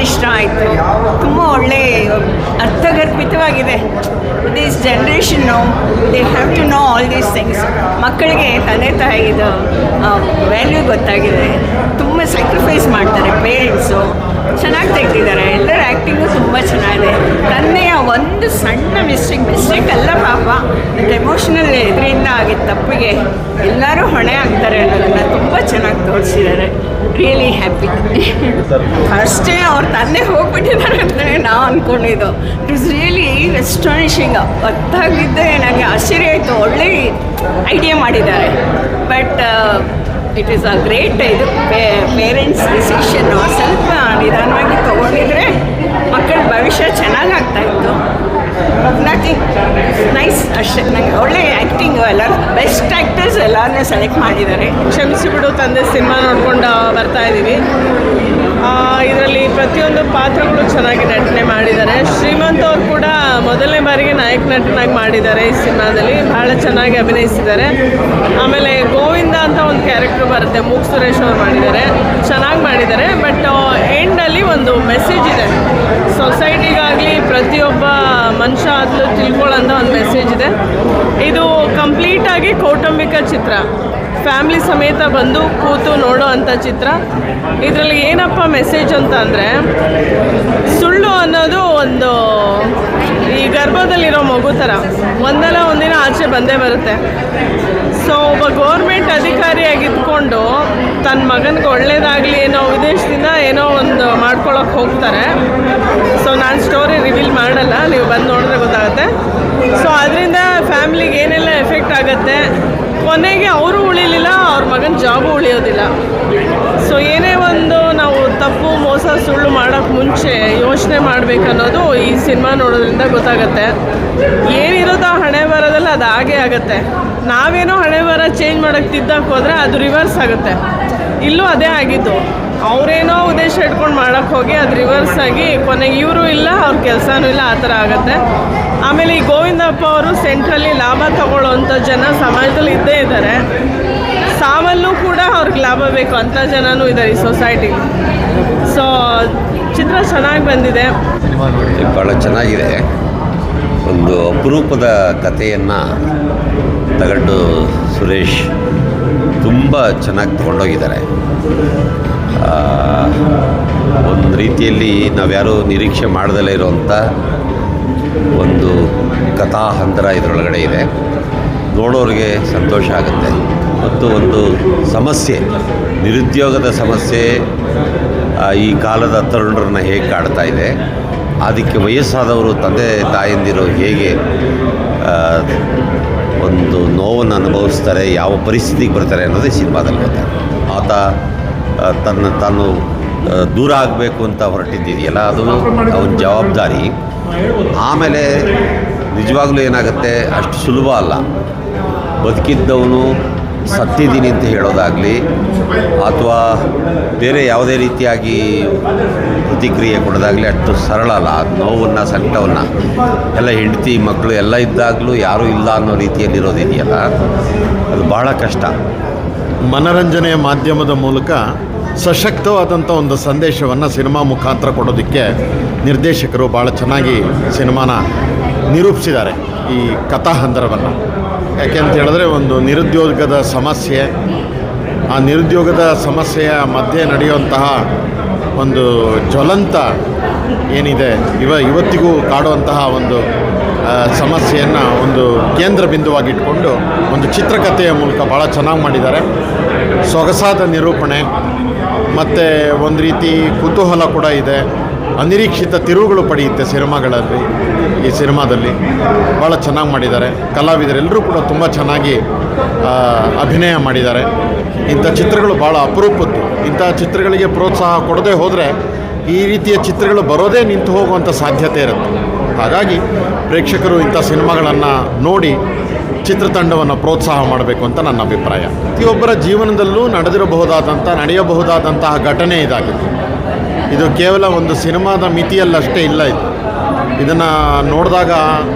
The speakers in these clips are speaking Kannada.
ಇಷ್ಟ ಆಯಿತು. ತುಂಬ ಒಳ್ಳೆ ಅರ್ಥಗರ್ಭಿತವಾಗಿದೆ. This generation they have to know all these things. ಮಕ್ಕಳಿಗೆ ತಂದೆ ತಾಯಿದು ವ್ಯಾಲ್ಯೂ ಗೊತ್ತಾಗಿದೆ. ತುಂಬ ಸ್ಯಾಕ್ರಿಫೈಸ್ ಮಾಡ್ತಾರೆ ಪೇರೆಂಟ್ಸು. ಚೆನ್ನಾಗಿ ತೆಗೆದಿದ್ದಾರೆ. ಎಲ್ಲರ ಆ್ಯಕ್ಟಿಂಗು ತುಂಬ ಚೆನ್ನಾಗಿದೆ. ತಂದೆಯ ಒಂದು ಸಣ್ಣ ಮಿಸ್ಟೇಕ್ ಅಲ್ಲ ಪಾಪ, ಮತ್ತು ಎಮೋಷ್ನಲ್ ಇದರಿಂದ ಆಗಿದ್ದ ತಪ್ಪಿಗೆ ಎಲ್ಲರೂ ಹೊಣೆ ಆಗ್ತಾರೆ ಅನ್ನೋದನ್ನು ತುಂಬ ಚೆನ್ನಾಗಿ ತೋರಿಸಿದ್ದಾರೆ. Really happy. ಅಷ್ಟೇ ಅವ್ರ ತಂದೆ ಹೋಗ್ಬಿಟ್ಟಿದ್ದಾರೆ ಅಂತಲೇ ನಾವು ಅಂದ್ಕೊಂಡಿದ್ದು. It is really astonishing. ಗೊತ್ತಾಗಿದ್ದೆ ನನಗೆ ಆಶ್ಚರ್ಯ ಆಯಿತು. ಒಳ್ಳೆ ಐಡಿಯಾ ಮಾಡಿದ್ದಾರೆ. But it is a great ಇದು ಪೇರೆಂಟ್ಸ್ ಡಿಸಿಷನ್ನು ಸ್ವಲ್ಪ ನಿಧಾನವಾಗಿ ತೊಗೊಂಡಿದ್ರೆ ಮಕ್ಕಳ ಭವಿಷ್ಯ ಚೆನ್ನಾಗಾಗ್ತಾಯಿತ್ತು. ನಥಿಂಗ್ ನೈಸ್ ಅಷ್ಟೇ. ನನಗೆ ಒಳ್ಳೆ ಆ್ಯಕ್ಟಿಂಗು ಎಲ್ಲ ಬೆಸ್ಟ್ ಆ್ಯಕ್ಟರ್ಸ್ ಎಲ್ಲರನ್ನೂ ಸೆಲೆಕ್ಟ್ ಮಾಡಿದ್ದಾರೆ. ಕ್ಷಮಿಸಿಬಿಡು ತಂದೆ ಸಿನಿಮಾ ನೋಡ್ಕೊಂಡು ಬರ್ತಾ ಇದ್ದೀವಿ. ಇದರಲ್ಲಿ ಪ್ರತಿಯೊಂದು ಪಾತ್ರಗಳು ಚೆನ್ನಾಗಿ ನಟನೆ ಮಾಡಿದ್ದಾರೆ. ಶ್ರೀಮಂತ್ ಅವ್ರು ಕೂಡ ಮೊದಲನೇ ಬಾರಿಗೆ ನಾಯಕ ನಟನಾಗಿ ಮಾಡಿದ್ದಾರೆ ಈ ಸಿನಿಮಾದಲ್ಲಿ. ಭಾಳ ಚೆನ್ನಾಗಿ ಅಭಿನಯಿಸಿದ್ದಾರೆ. ಆಮೇಲೆ ಗೋವಿಂದ ಅಂತ ಒಂದು ಕ್ಯಾರೆಕ್ಟರ್ ಬರುತ್ತೆ, ಮೂಕ್ ಸುರೇಶ್ ಅವ್ರು ಮಾಡಿದ್ದಾರೆ. ಚೆನ್ನಾಗಿ ಮಾಡಿದ್ದಾರೆ. ಬಟ್ ಎಂಡಲ್ಲಿ ಒಂದು ಮೆಸೇಜ್ ಇದೆ. ಸೊಸೈಟಿಗಾಗಲಿ ಪ್ರತಿಯೊಬ್ಬ ಮನುಷ್ಯ ಆದರೂ ತಿಳ್ಕೊಳ್ಳೋಂಥ ಒಂದು ಮೆಸೇಜ್ ಇದೆ. ಇದು ಕಂಪ್ಲೀಟಾಗಿ ಕೌಟುಂಬಿಕ ಚಿತ್ರ. ಫ್ಯಾಮ್ಲಿ ಸಮೇತ ಬಂದು ಕೂತು ನೋಡೋ ಅಂಥ ಚಿತ್ರ. ಇದರಲ್ಲಿ ಏನಪ್ಪ ಮೆಸೇಜ್ ಅಂತ ಅಂದರೆ, ಸುಳ್ಳು ಅನ್ನೋದು ಒಂದು ಈ ಗರ್ಭದಲ್ಲಿರೋ ಮಗು ಥರ ಒಂದಲ್ಲ ಒಂದಿನ ಆಚೆ ಬಂದೇ ಬರುತ್ತೆ. ಸೊ ಒಬ್ಬ ಗೌರ್ಮೆಂಟ್ ಅಧಿಕಾರಿಯಾಗಿದ್ಕೊಂಡು ತನ್ನ ಮಗನಿಗೆ ಒಳ್ಳೇದಾಗಲಿ ಏನೋ ವಿದೇಶದಿಂದ ಏನೋ ಒಂದು ಮಾಡ್ಕೊಳಕ್ಕೆ ಹೋಗ್ತಾರೆ. ಸೊ ನಾನು ಸ್ಟೋರಿ ರಿವೀಲ್ ಮಾಡಲ್ಲ, ನೀವು ಬಂದು ನೋಡಿದ್ರೆ ಗೊತ್ತಾಗುತ್ತೆ. ಸೊ ಅದರಿಂದ ಫ್ಯಾಮ್ಲಿಗೆ ಏನೆಲ್ಲ ಎಫೆಕ್ಟ್ ಆಗುತ್ತೆ. ಕೊನೆಗೆ ಅವರು ಉಳಿಲಿಲ್ಲ, ಅವ್ರ ಮಗನ ಜಾಬು ಉಳಿಯೋದಿಲ್ಲ. ಸೊ ಏನೇ ಒಂದು ನಾವು ತಪ್ಪು ಮೋಸ ಸುಳ್ಳು ಮಾಡೋಕ್ಕೆ ಮುಂಚೆ ಯೋಚನೆ ಮಾಡಬೇಕನ್ನೋದು ಈ ಸಿನಿಮಾ ನೋಡೋದ್ರಿಂದ ಗೊತ್ತಾಗುತ್ತೆ. ಏನಿರೋದು ಹಣೆ ಬರೋದಲ್ಲ ಅದು ಹಾಗೇ ಆಗುತ್ತೆ. ನಾವೇನೋ ಹಣೆ ಬರ ಚೇಂಜ್ ಮಾಡೋಕ್ಕೆ ತಿದ್ದಕ್ಕೆ ಹೋದರೆ ಅದು ರಿವರ್ಸ್ ಆಗುತ್ತೆ. ಇಲ್ಲೂ ಅದೇ ಆಗಿದ್ದು. ಅವರೇನೋ ಉದ್ದೇಶ ಇಟ್ಕೊಂಡು ಮಾಡೋಕ್ಕೆ ಹೋಗಿ ಅದು ರಿವರ್ಸ್ ಆಗಿ ಕೊನೆಗೆ ಇವರು ಇಲ್ಲ, ಅವ್ರ ಕೆಲಸನೂ ಇಲ್ಲ, ಆ ಥರ ಆಗುತ್ತೆ. ಆಮೇಲೆ ಈ ಗೋವಿಂದಪ್ಪ ಅವರು ಸೆಂಟ್ರಲ್ಲಿ ಲಾಭ ತಗೊಳ್ಳೋವಂಥ ಜನ ಸಮಾಜದಲ್ಲಿ ಇದ್ದೇ ಇದ್ದಾರೆ. ಸಾವಲ್ಲೂ ಕೂಡ ಅವ್ರಿಗೆ ಲಾಭ ಬೇಕು ಅಂಥ ಜನನೂ ಇದ್ದಾರೆ ಈ ಸೊಸೈಟಿಲಿ. ಸೊ ಚಿತ್ರ ಚೆನ್ನಾಗಿ ಬಂದಿದೆ. ಭಾಳ ಚೆನ್ನಾಗಿದೆ. ಒಂದು ಅಪರೂಪದ ಕಥೆಯನ್ನು ತಗೊಂಡು ಸುರೇಶ್ ತುಂಬ ಚೆನ್ನಾಗಿ ತಗೊಂಡೋಗಿದ್ದಾರೆ. ಒಂದು ರೀತಿಯಲ್ಲಿ ನಾವ್ಯಾರೂ ನಿರೀಕ್ಷೆ ಮಾಡ್ದಲೇ ಇರೋವಂಥ ಒಂದು ಕಥಾಹಂತರ ಇದರೊಳಗಡೆ ಇದೆ. ನೋಡೋರಿಗೆ ಸಂತೋಷ ಆಗುತ್ತೆ. ಮತ್ತು ಒಂದು ಸಮಸ್ಯೆ, ನಿರುದ್ಯೋಗದ ಸಮಸ್ಯೆ ಈ ಕಾಲದ ತರುಣರನ್ನ ಹೇಗೆ ಕಾಡ್ತಾ ಇದೆ, ಅದಕ್ಕೆ ವಯಸ್ಸಾದವರು ತಂದೆ ತಾಯಂದಿರು ಹೇಗೆ ಒಂದು ನೋವನ್ನು ಅನುಭವಿಸ್ತಾರೆ, ಯಾವ ಪರಿಸ್ಥಿತಿಗೆ ಬರ್ತಾರೆ ಅನ್ನೋದೇ ಸಿನಿಮಾದಲ್ಲಿ ಗೊತ್ತಾಗುತ್ತೆ. ಆತ ತಾನು ದೂರ ಆಗಬೇಕು ಅಂತ ಹೊರಟಿದ್ದಿದೆಯಲ್ಲ, ಅದು ಅವನ ಜವಾಬ್ದಾರಿ. ಆಮೇಲೆ ನಿಜವಾಗ್ಲೂ ಏನಾಗುತ್ತೆ, ಅಷ್ಟು ಸುಲಭ ಅಲ್ಲ. ಬದುಕಿದ್ದವನು ಸತ್ತಿದ್ದೀನಿ ಅಂತ ಹೇಳೋದಾಗಲಿ ಅಥವಾ ಬೇರೆ ಯಾವುದೇ ರೀತಿಯಾಗಿ ಪ್ರತಿಕ್ರಿಯೆ ಕೊಡೋದಾಗಲಿ ಅಷ್ಟು ಸರಳ ಅಲ್ಲ. ನೋವನ್ನು ಸಂಕಟವನ್ನು ಎಲ್ಲ ಹೆಂಡತಿ ಮಕ್ಕಳು ಎಲ್ಲ ಇದ್ದಾಗಲೂ ಯಾರೂ ಇಲ್ಲ ಅನ್ನೋ ರೀತಿಯಲ್ಲಿರೋದಿದೆಯಲ್ಲ, ಅದು ಬಹಳ ಕಷ್ಟ. ಮನರಂಜನೆಯ ಮಾಧ್ಯಮದ ಮೂಲಕ ಸಶಕ್ತವಾದಂಥ ಒಂದು ಸಂದೇಶವನ್ನು ಸಿನಿಮಾ ಮುಖಾಂತರ ಕೊಡೋದಕ್ಕೆ ನಿರ್ದೇಶಕರು ಭಾಳ ಚೆನ್ನಾಗಿ ಸಿನಿಮಾನ ನಿರೂಪಿಸಿದ್ದಾರೆ, ಈ ಕಥಾಹಂದರವನ್ನು. ಯಾಕೆಂತ ಹೇಳಿದ್ರೆ, ಒಂದು ನಿರುದ್ಯೋಗದ ಸಮಸ್ಯೆ, ಆ ನಿರುದ್ಯೋಗದ ಸಮಸ್ಯೆಯ ಮಧ್ಯೆ ನಡೆಯುವಂತಹ ಒಂದು ಜ್ವಲಂತ ಏನಿದೆ ಇವತ್ತಿಗೂ ಕಾಡುವಂತಹ ಒಂದು ಸಮಸ್ಯೆಯನ್ನು ಒಂದು ಕೇಂದ್ರ ಬಿಂದುವಾಗಿಟ್ಕೊಂಡು ಒಂದು ಚಿತ್ರಕಥೆಯ ಮೂಲಕ ಭಾಳ ಚೆನ್ನಾಗಿ ಮಾಡಿದ್ದಾರೆ. ಸೊಗಸಾದ ನಿರೂಪಣೆ ಮತ್ತು ಒಂದು ರೀತಿ ಕುತೂಹಲ ಕೂಡ ಇದೆ. ಅನಿರೀಕ್ಷಿತ ತಿರುವುಗಳು ಪಡೆಯುತ್ತೆ ಸಿನಿಮಾಗಳಲ್ಲಿ. ಈ ಸಿನಿಮಾದಲ್ಲಿ ಭಾಳ ಚೆನ್ನಾಗಿ ಮಾಡಿದ್ದಾರೆ. ಕಲಾವಿದರೆಲ್ಲರೂ ಕೂಡ ತುಂಬ ಚೆನ್ನಾಗಿ ಅಭಿನಯ ಮಾಡಿದ್ದಾರೆ. ಇಂಥ ಚಿತ್ರಗಳು ಭಾಳ ಅಪರೂಪದ್ದು. ಇಂಥ ಚಿತ್ರಗಳಿಗೆ ಪ್ರೋತ್ಸಾಹ ಕೊಡದೇ ಹೋದರೆ ಈ ರೀತಿಯ ಚಿತ್ರಗಳು ಬರೋದೇ ನಿಂತು ಹೋಗುವಂಥ ಸಾಧ್ಯತೆ ಇರುತ್ತೆ. ಹಾಗಾಗಿ ಪ್ರೇಕ್ಷಕರು ಇಂಥ ಸಿನಿಮಾಗಳನ್ನು ನೋಡಿ ಚಿತ್ರತಂಡವನ್ನು ಪ್ರೋತ್ಸಾಹ ಮಾಡಬೇಕು ಅಂತ ನನ್ನ ಅಭಿಪ್ರಾಯ. ಪ್ರತಿಯೊಬ್ಬರ ಜೀವನದಲ್ಲೂ ನಡೆಯಬಹುದಾದಂತಹ ಘಟನೆ ಇದಾಗಿದೆ. ಇದು ಕೇವಲ ಒಂದು ಸಿನಿಮಾದ ಮಿತಿಯಲ್ಲಷ್ಟೇ ಇಲ್ಲ. ಇದನ್ನು ನೋಡಿದಾಗ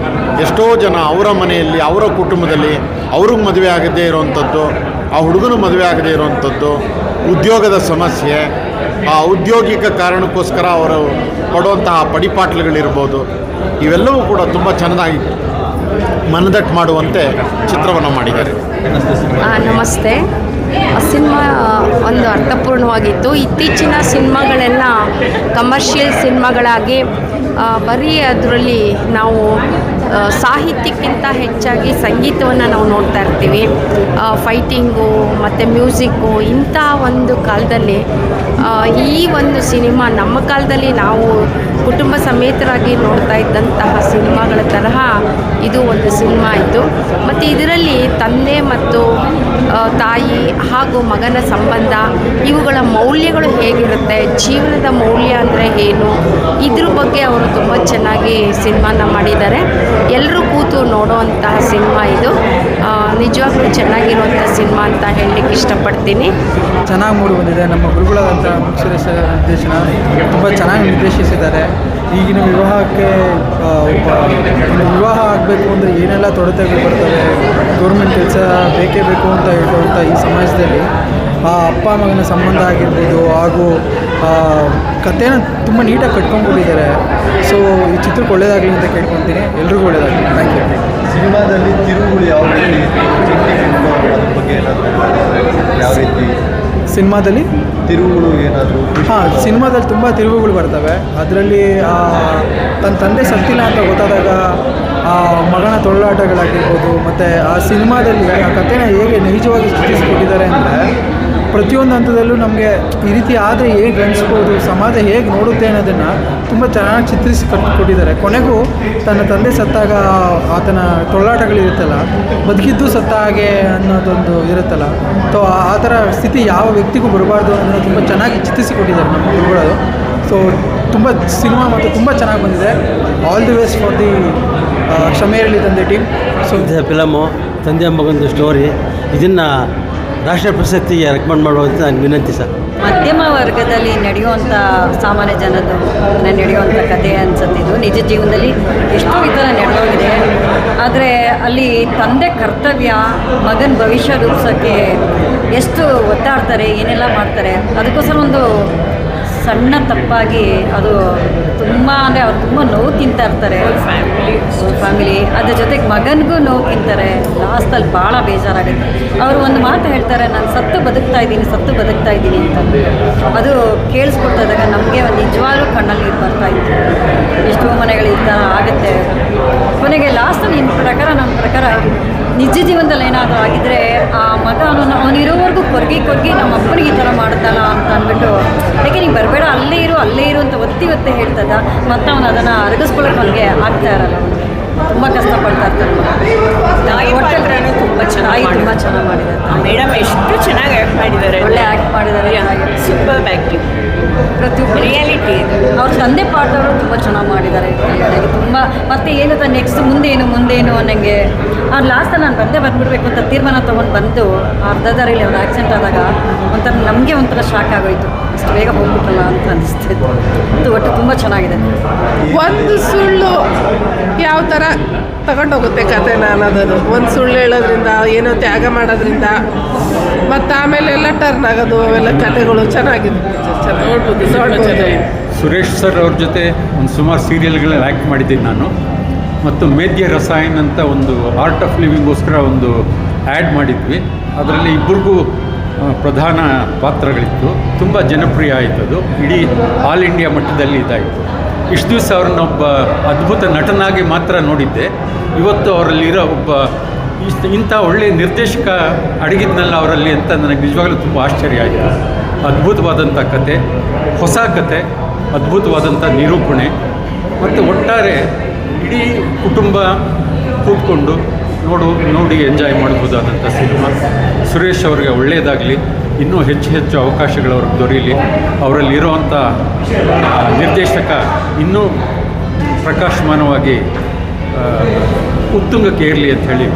ಎಷ್ಟೋ ಜನ ಅವರ ಮನೆಯಲ್ಲಿ, ಅವರ ಕುಟುಂಬದಲ್ಲಿ ಅವ್ರಿಗೆ ಮದುವೆ ಆಗದೇ ಇರೋವಂಥದ್ದು, ಆ ಹುಡುಗನು ಮದುವೆ ಆಗದೇ ಇರೋವಂಥದ್ದು, ಉದ್ಯೋಗದ ಸಮಸ್ಯೆ, ಆ ಔದ್ಯೋಗಿಕ ಕಾರಣಕ್ಕೋಸ್ಕರ ಅವರು ಪಡುವಂತಹ ಪಡಿಪಾಟ್ಲುಗಳಿರ್ಬೋದು, ಇವೆಲ್ಲವೂ ಕೂಡ ತುಂಬ ಚೆನ್ನಾಗಿ ಮನದಟ್ಟು ಮಾಡುವಂತೆ ಚಿತ್ರವನ್ನು ಮಾಡಿದ್ದಾರೆ. ನಮಸ್ತೆ. ಸಿನಿಮಾ ಒಂದು ಅರ್ಥಪೂರ್ಣವಾಗಿತ್ತು. ಇತ್ತೀಚಿನ ಸಿನಿಮಾಗಳೆಲ್ಲ ಕಮರ್ಷಿಯಲ್ ಸಿನಿಮಾಗಳಾಗಿ ಬರೀ ಅದರಲ್ಲಿ ನಾವು ಸಾಹಿತ್ಯಕ್ಕಿಂತ ಹೆಚ್ಚಾಗಿ ಸಂಗೀತವನ್ನು ನಾವು ನೋಡ್ತಾ ಇರ್ತೀವಿ. ಫೈಟಿಂಗು ಮತ್ತು ಮ್ಯೂಸಿಕ್ಕು ಇಂಥ ಒಂದು ಕಾಲದಲ್ಲಿ ಈ ಒಂದು ಸಿನಿಮಾ ನಮ್ಮ ಕಾಲದಲ್ಲಿ ನಾವು ಕುಟುಂಬ ಸಮೇತರಾಗಿ ನೋಡ್ತಾ ಇದ್ದಂತಹ ಸಿನಿಮಾಗಳ ತರಹ ಇದು ಒಂದು ಸಿನಿಮಾ ಇತ್ತು. ಮತ್ತು ಇದರಲ್ಲಿ ತಂದೆ ಮತ್ತು ತಾಯಿ ಹಾಗೂ ಮಗನ ಸಂಬಂಧ, ಇವುಗಳ ಮೌಲ್ಯಗಳು ಹೇಗಿರುತ್ತೆ, ಜೀವನದ ಮೌಲ್ಯ ಅಂದರೆ ಏನು, ಇದ್ರ ಬಗ್ಗೆ ಅವರು ತುಂಬ ಚೆನ್ನಾಗಿ ಸಿನಿಮಾನ ಮಾಡಿದ್ದಾರೆ. ಎಲ್ಲರೂ ಕೂತು ನೋಡುವಂತಹ ಸಿನಿಮಾ ಇದು. ನಿಜವಾಗ್ಲೂ ಚೆನ್ನಾಗಿರುವಂಥ ಸಿನಿಮಾ ಅಂತ ಹೇಳಲಿಕ್ಕೆ ಇಷ್ಟಪಡ್ತೀನಿ. ಚೆನ್ನಾಗಿ ಮೂಡಿ ಬಂದಿದೆ. ನಮ್ಮ ಗುರುಗಳಾದಂಥ ಮುಖ್ಯರಸ ನಿರ್ದೇಶನ ತುಂಬ ಚೆನ್ನಾಗಿ ನಿರ್ದೇಶಿಸಿದ್ದಾರೆ. ಈಗಿನ ವಿವಾಹಕ್ಕೆ ವಿವಾಹ ಆಗಬೇಕು ಅಂದರೆ ಏನೆಲ್ಲ ತೊಡತೆಗಳು ಬರ್ತವೆ, ಗೌರ್ಮೆಂಟ್ ಕೆಲಸ ಬೇಕೇ ಬೇಕು ಅಂತ ಹೇಳುವಂಥ ಈ ಸಮಾಜದಲ್ಲಿ ಆ ಅಪ್ಪ ಮಗನ ಸಂಬಂಧ ಆಗಿರ್ಬೋದು ಹಾಗೂ ಕಥೆನ ತುಂಬ ನೀಟಾಗಿ ಕಟ್ಕೊಂಡ್ಬಿಟ್ಟಿದ್ದಾರೆ. ಸೊ ಈ ಚಿತ್ರಕ್ಕೆ ಒಳ್ಳೆಯದಾಗಲಿ ಅಂತ ಕೇಳ್ಕೊತೀನಿ. ಎಲ್ರಿಗೂ ಒಳ್ಳೆಯದಾಗಲಿ. Thank you. ಸಿನಿಮಾದಲ್ಲಿ ತಿರುವುಗಳು ಯಾವ ರೀತಿ ಬಗ್ಗೆ ಯಾವ ರೀತಿ ಸಿನಿಮಾದಲ್ಲಿ ತಿರುವುಗಳು ಏನಾದರೂ? ಸಿನಿಮಾದಲ್ಲಿ ತುಂಬ ತಿರುವುಗಳು ಬರ್ತವೆ. ಅದರಲ್ಲಿ ತನ್ನ ತಂದೆ ಸತ್ತಿಲ್ಲ ಅಂತ ಗೊತ್ತಾದಾಗ ಆ ಮಗನ ತೊಳ್ಳಾಟಗಳಾಗಿರ್ಬೋದು, ಮತ್ತು ಆ ಸಿನಿಮಾದಲ್ಲಿ ಆ ಕಥೆನ ಹೇಗೆ ನೈಜವಾಗಿ ಚಿತ್ರಿಸಿಕೊಟ್ಟಿದ್ದಾರೆ ಅಂದರೆ ಪ್ರತಿಯೊಂದು ಹಂತದಲ್ಲೂ ನಮಗೆ ಈ ರೀತಿ ಆದರೆ ಹೇಗೆ ಅನಿಸ್ಬೋದು, ಸಮಾಜ ಹೇಗೆ ನೋಡುತ್ತೆ ಅನ್ನೋದನ್ನು ತುಂಬ ಚೆನ್ನಾಗಿ ಚಿತ್ರಿಸಿ ಕೊಟ್ಟಿದ್ದಾರೆ. ಕೊನೆಗೂ ತನ್ನ ತಂದೆ ಸತ್ತಾಗ ಆತನ ತೊಳ್ಳಾಟಗಳಿರುತ್ತಲ್ಲ, ಬದುಕಿದ್ದು ಸತ್ತ ಹಾಗೆ ಅನ್ನೋದೊಂದು ಇರುತ್ತಲ್ಲ, ಸೊ ಆ ಥರ ಸ್ಥಿತಿ ಯಾವ ವ್ಯಕ್ತಿಗೂ ಬರಬಾರ್ದು ಅನ್ನೋದನ್ನು ತುಂಬ ಚೆನ್ನಾಗಿ ಚಿತ್ರಿಸಿಕೊಟ್ಟಿದ್ದಾರೆ ನಮ್ಮ ಗುರುಗಳು. ಸೊ ತುಂಬ ಸಿನಿಮಾ ಮತ್ತು ತುಂಬ ಚೆನ್ನಾಗಿ ಬಂದಿದೆ. All the best for the ಕ್ಷಮೆ ಇರಲಿ ತಂದೆ ಟೀಮ್. ಸೊ ಫಿಲಮು ತಂದೆ ಮಗಂದು ಸ್ಟೋರಿ, ಇದನ್ನು ರಾಷ್ಟ್ರ ಪ್ರಶಸ್ತಿಗೆ ರೆಕಮೆಂಡ್ ಮಾಡುವಂತ ನಾನು ವಿನಂತಿ ಸರ್. ಮಧ್ಯಮ ವರ್ಗದಲ್ಲಿ ನಡೆಯುವಂಥ ಸಾಮಾನ್ಯ ಜನದ್ದು ನಡೆಯುವಂಥ ಕಥೆ ಅನ್ಸುತ್ತೆ. ಇದು ನಿಜ ಜೀವನದಲ್ಲಿ ಎಷ್ಟೋ ಈ ಥರ ನಡೆದೋಗಿದೆ. ಆದರೆ ಅಲ್ಲಿ ತಂದೆ ಕರ್ತವ್ಯ, ಮಗನ ಭವಿಷ್ಯ ರೂಪಿಸೋಕ್ಕೆ ಎಷ್ಟು ಒತ್ತಾಡ್ತಾರೆ, ಏನೆಲ್ಲ ಮಾಡ್ತಾರೆ. ಅದಕ್ಕೋಸ್ಕರ ಒಂದು ಸಣ್ಣ ತಪ್ಪಾಗಿ ಅದು ತುಂಬ ಅಂದರೆ ಅವ್ರು ತುಂಬ ನೋವು ತಿಂತಾ ಇರ್ತಾರೆ. ಫ್ಯಾಮಿಲಿ ಅದ್ರ ಜೊತೆಗೆ ಮಗನಿಗೂ ನೋವು ತಿಂತಾರೆ. ಲಾಸ್ಟಲ್ಲಿ ಭಾಳ ಬೇಜಾರಾಗುತ್ತೆ. ಅವರು ಒಂದು ಮಾತು ಹೇಳ್ತಾರೆ, ನಾನು ಸತ್ತು ಬದುಕ್ತಾ ಇದ್ದೀನಿ ಅಂತ. ಅದು ಕೇಳಿಸ್ಕೊಳ್ತಾ ಇದ್ದಾಗ ನಮಗೆ ಒಂದು ನಿಜವಾಗ್ಲೂ ಕಣ್ಣಲ್ಲಿ ನೀರು ಬರ್ತಾ ಇತ್ತು. ಎಷ್ಟೋ ಮನೆಗಳು ಈ ಥರ ಆಗುತ್ತೆ. ಕೊನೆಗೆ ಲಾಸ್ಟಲ್ಲಿ ನಮ್ಮ ಪ್ರಕಾರ ನಿಜ ಜೀವನದಲ್ಲಿ ಏನಾದರೂ ಆಗಿದ್ದರೆ ಆ ಮಗ ಅವನಿರೋವರೆಗೂ ಕೊರ್ಗಿ ನಮ್ಮ ಅಪ್ಪನಿಗೆ ಈ ಥರ ಮಾಡುತ್ತಲ್ಲ ಅಂತ ಅಂದ್ಬಿಟ್ಟು, ಯಾಕೆ ನೀವು ಬರಬೇಡ ಅಲ್ಲೇ ಇರು ಅಂತ ಒತ್ತಿ ಹೇಳ್ತದ. ಮತ್ತು ಅವನು ಅದನ್ನು ಅರಗಿಸ್ಕೊಳ್ಳೋಕೆ ಅವನಿಗೆ ಆಗ್ತಾ ಇರಲ್ಲ. ತುಂಬ ಕಷ್ಟಪಡ್ತಾ ಇರ್ತಾರೆ. ತುಂಬ ಚೆನ್ನಾಗಿ ಮಾಡಿದ್ದಾರೆ. ಮೇಡಮ್ ಎಷ್ಟು ಚೆನ್ನಾಗಿ ಆ್ಯಕ್ಟ್ ಮಾಡಿದ್ದಾರೆ, ಒಳ್ಳೆ ಆ್ಯಕ್ಟ್ ಮಾಡಿದ್ದಾರೆ. ಸೂಪರ್ ಆ್ಯಕ್ಟಿಂಗ್, ಪ್ರತಿಯೊಬ್ಬ ರಿಯಾಲಿಟಿ. ಅವ್ರ ತಂದೆ ಪಾಠವರು ತುಂಬ ಚೆನ್ನಾಗಿ ಮಾಡಿದ್ದಾರೆ. ತುಂಬ ಮತ್ತು ಏನು ನೆಕ್ಸ್ಟ್ ಮುಂದೇನು ಅನ್ನಂಗೆ ಲಾಸ್ಟಲ್ಲಿ ನಾನು ಬಂದ್ಬಿಡ್ಬೇಕು ಅಂತ ತೀರ್ಮಾನ ತೊಗೊಂಡು ಬಂದು ಅರ್ಧ ದಾರಿಲಿ ಅವ್ರು ಆಕ್ಸಿಡೆಂಟ್ ಆದಾಗ ನಮಗೆ ಒಂಥರ ಶಾಕ್ ಆಗೋಯ್ತು. ಅಷ್ಟು ಬೇಗ ಹೋಗ್ಬಿಟ್ಟಲ್ಲ ಅಂತ ಅನಿಸ್ತಿತ್ತು. ಅದು ಒಟ್ಟು ತುಂಬ ಚೆನ್ನಾಗಿದೆ. ಒಂದು ಸುಳ್ಳು ಯಾವ ಥರ ತಗೊಂಡೋಗುತ್ತೆ ಕಥೆನ ಅನ್ನೋದು. ಒಂದು ಸುಳ್ಳು ಹೇಳೋದ್ರಿಂದ, ಏನೋ ತ್ಯಾಗ ಮಾಡೋದ್ರಿಂದ, ಮತ್ತು ಆಮೇಲೆ ಎಲ್ಲ ಟರ್ನ್ ಆಗೋದು, ಅವೆಲ್ಲ ಕಥೆಗಳು ಚೆನ್ನಾಗಿದೆ. ನೋಡ್ಬೋದು. ಸುರೇಶ್ ಸರ್ ಅವ್ರ ಜೊತೆ ಒಂದು ಸುಮಾರು ಸೀರಿಯಲ್ಗಳಲ್ಲಿ ಆ್ಯಕ್ಟ್ ಮಾಡಿದ್ದೀನಿ ನಾನು. ಮತ್ತು ಮೇದ್ಯ ರಸಾಯನ್ ಅಂತ ಒಂದು ಆರ್ಟ್ ಆಫ್ ಲಿವಿಂಗೋಸ್ಕರ ಒಂದು ಆ್ಯಡ್ ಮಾಡಿದ್ವಿ. ಅದರಲ್ಲಿ ಇಬ್ಬರಿಗೂ ಪ್ರಧಾನ ಪಾತ್ರಗಳಿತ್ತು. ತುಂಬ ಜನಪ್ರಿಯ ಆಯಿತು. ಅದು ಇಡೀ ಆಲ್ ಇಂಡಿಯಾ ಮಟ್ಟದಲ್ಲಿ ಇದಾಯಿತು. ಇಷ್ಟು ದಿವಸ ಅವ್ರನ್ನ ಒಬ್ಬ ಅದ್ಭುತ ನಟನಾಗಿ ಮಾತ್ರ ನೋಡಿದ್ದೆ. ಇವತ್ತು ಅವರಲ್ಲಿರೋ ಒಬ್ಬ ಇಂಥ ಒಳ್ಳೆಯ ನಿರ್ದೇಶಕ ಅಡಗಿದ್ನಲ್ಲ ಅವರಲ್ಲಿ ಅಂತ ನನಗೆ ನಿಜವಾಗ್ಲೂ ತುಂಬ ಆಶ್ಚರ್ಯ ಆಯಿತು. ಅದ್ಭುತವಾದಂಥ ಕತೆ, ಹೊಸ ಕತೆ, ಅದ್ಭುತವಾದಂಥ ನಿರೂಪಣೆ, ಮತ್ತು ಒಟ್ಟಾರೆ ಇಡೀ ಕುಟುಂಬ ಕೂತ್ಕೊಂಡು ನೋಡಿ ಎಂಜಾಯ್ ಮಾಡ್ಬೋದಾದಂಥ ಸಿನಿಮಾ. ಸುರೇಶ್ ಅವರಿಗೆ ಒಳ್ಳೆಯದಾಗಲಿ, ಇನ್ನೂ ಹೆಚ್ಚು ಅವಕಾಶಗಳು ಅವ್ರಿಗೆ ದೊರೆಯಲಿ. ಅವರಲ್ಲಿರುವಂಥ ನಿರ್ದೇಶಕ ಇನ್ನೂ ಪ್ರಕಾಶಮಾನವಾಗಿ ಉತ್ತುಂಗಕ್ಕೆ ಏರಲಿ ಅಂತ ಹೇಳಿ